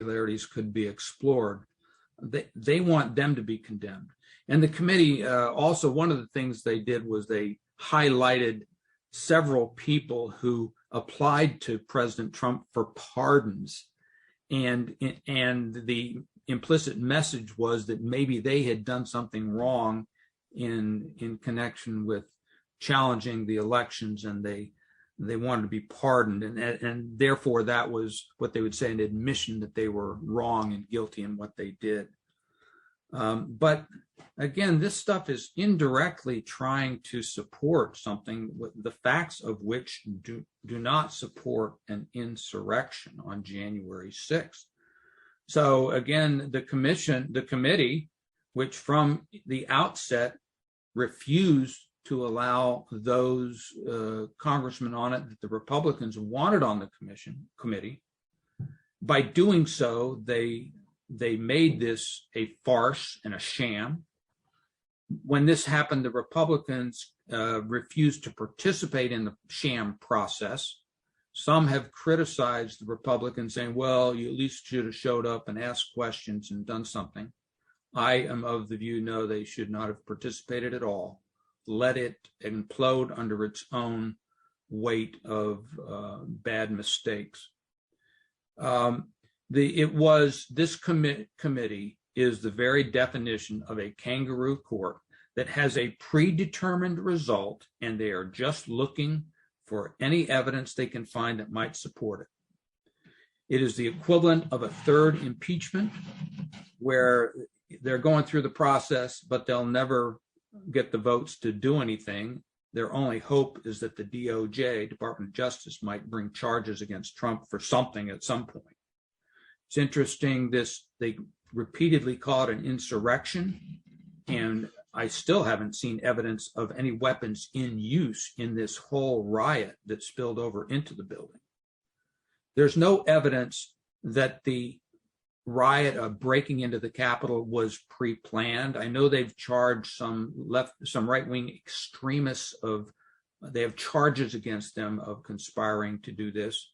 irregularities could be explored. They want them to be condemned. And the committee also, one of the things they did was they highlighted several people who applied to President Trump for pardons. And the implicit message was that maybe they had done something wrong in connection with challenging the elections, and they wanted to be pardoned, and therefore that was what they would say, an admission that they were wrong and guilty in what they did. But again, this stuff is indirectly trying to support something, the facts of which do not support an insurrection on January 6th. So again, the committee, which from the outset refused to allow those congressmen on it that the Republicans wanted on the committee, by doing so, they made this a farce and a sham. When this happened, the Republicans refused to participate in the sham process. Some have criticized the Republicans, saying, well, you at least should have showed up and asked questions and done something. I am of the view, no, they should not have participated at all. Let it implode under its own weight of bad mistakes. This committee is the very definition of a kangaroo court that has a predetermined result, and they are just looking for any evidence they can find that might support it. It is the equivalent of a third impeachment, where they're going through the process, but they'll never get the votes to do anything. Their only hope is that the DOJ, Department of Justice, might bring charges against Trump for something at some point. It's interesting, they repeatedly call it an insurrection, and I still haven't seen evidence of any weapons in use in this whole riot that spilled over into the building. There's no evidence that the riot of breaking into the Capitol was pre-planned. I know they've charged some right-wing extremists they have charges against them of conspiring to do this.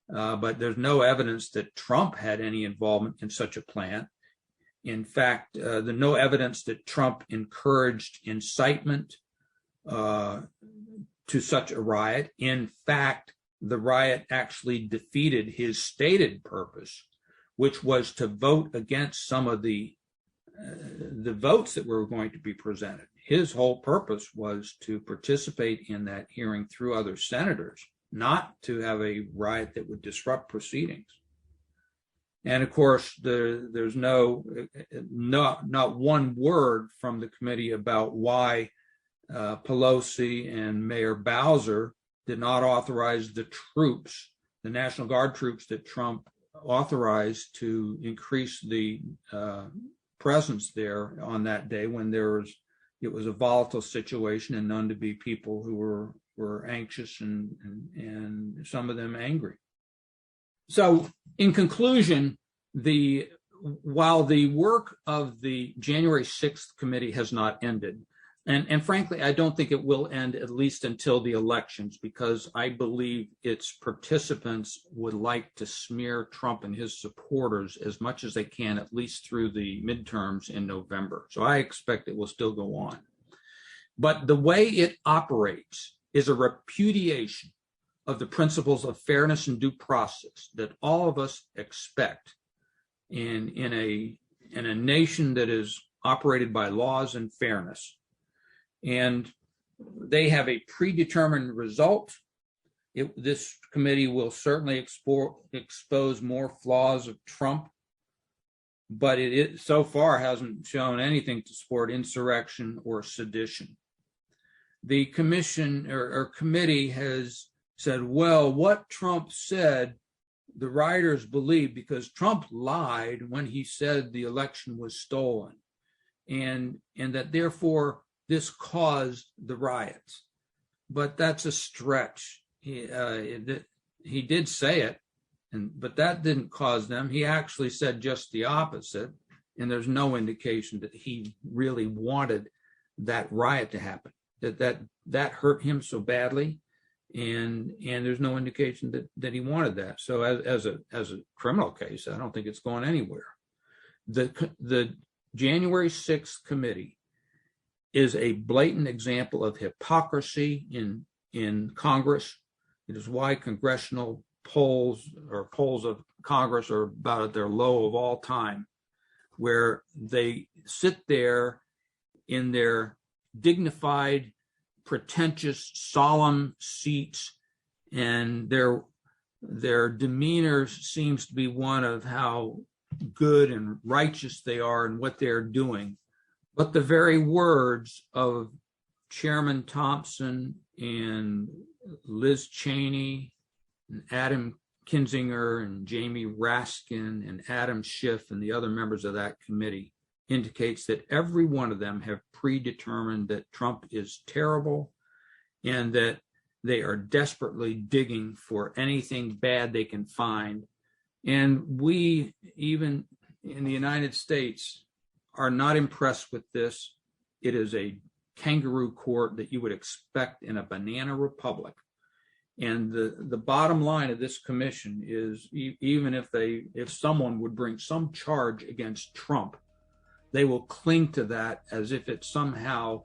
But there's no evidence that Trump had any involvement in such a plan. In fact, there's no evidence that Trump encouraged incitement to such a riot. In fact, the riot actually defeated his stated purpose, which was to vote against some of the votes that were going to be presented. His whole purpose was to participate in that hearing through other senators, not to have a riot that would disrupt proceedings. And of course, there's not one word from the committee about why Pelosi and Mayor Bowser did not authorize the troops, the National Guard troops that Trump authorized to increase the presence there on that day when it was a volatile situation and known to be people who were anxious and some of them angry. So in conclusion, while the work of the January 6th committee has not ended, and frankly, I don't think it will end at least until the elections, because I believe its participants would like to smear Trump and his supporters as much as they can, at least through the midterms in November. So I expect it will still go on. But the way it operates is a repudiation of the principles of fairness and due process that all of us expect in a nation that is operated by laws and fairness. And they have a predetermined result. This committee will certainly expose more flaws of Trump, but it so far hasn't shown anything to support insurrection or sedition. The commission or committee has said, well, what Trump said, the rioters believe, because Trump lied when he said the election was stolen, and that therefore this caused the riots. But that's a stretch. He did say it, but that didn't cause them. He actually said just the opposite, and there's no indication that he really wanted that riot to happen. That hurt him so badly, and there's no indication that he wanted that. So as a criminal case, I don't think it's going anywhere. The January 6th committee is a blatant example of hypocrisy in Congress. It is why congressional polls of Congress are about at their low of all time, where they sit there in their dignified, pretentious, solemn seats, and their demeanor seems to be one of how good and righteous they are in what they're doing. But the very words of Chairman Thompson and Liz Cheney and Adam Kinzinger and Jamie Raskin and Adam Schiff and the other members of that committee indicates that every one of them have predetermined that Trump is terrible and that they are desperately digging for anything bad they can find. And we, even in the United States, are not impressed with this. It is a kangaroo court that you would expect in a banana republic. And the bottom line of this commission is, even if someone would bring some charge against Trump, they will cling to that as if it somehow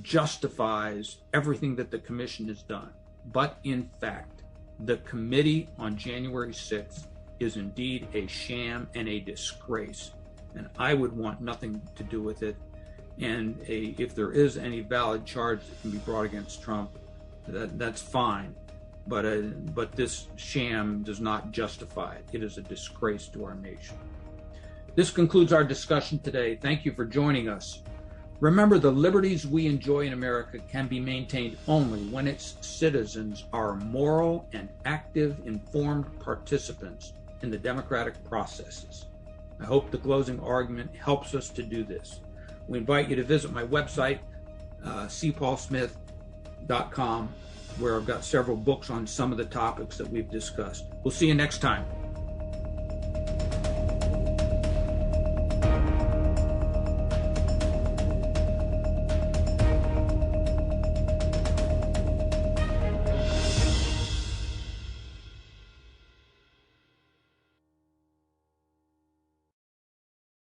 justifies everything that the commission has done. But in fact, the committee on January 6th is indeed a sham and a disgrace. And I would want nothing to do with it. And if there is any valid charge that can be brought against Trump, that's fine. But this sham does not justify it. It is a disgrace to our nation. This concludes our discussion today. Thank you for joining us. Remember, the liberties we enjoy in America can be maintained only when its citizens are moral and active, informed participants in the democratic processes. I hope the closing argument helps us to do this. We invite you to visit my website, cpaulsmith.com, where I've got several books on some of the topics that we've discussed. We'll see you next time.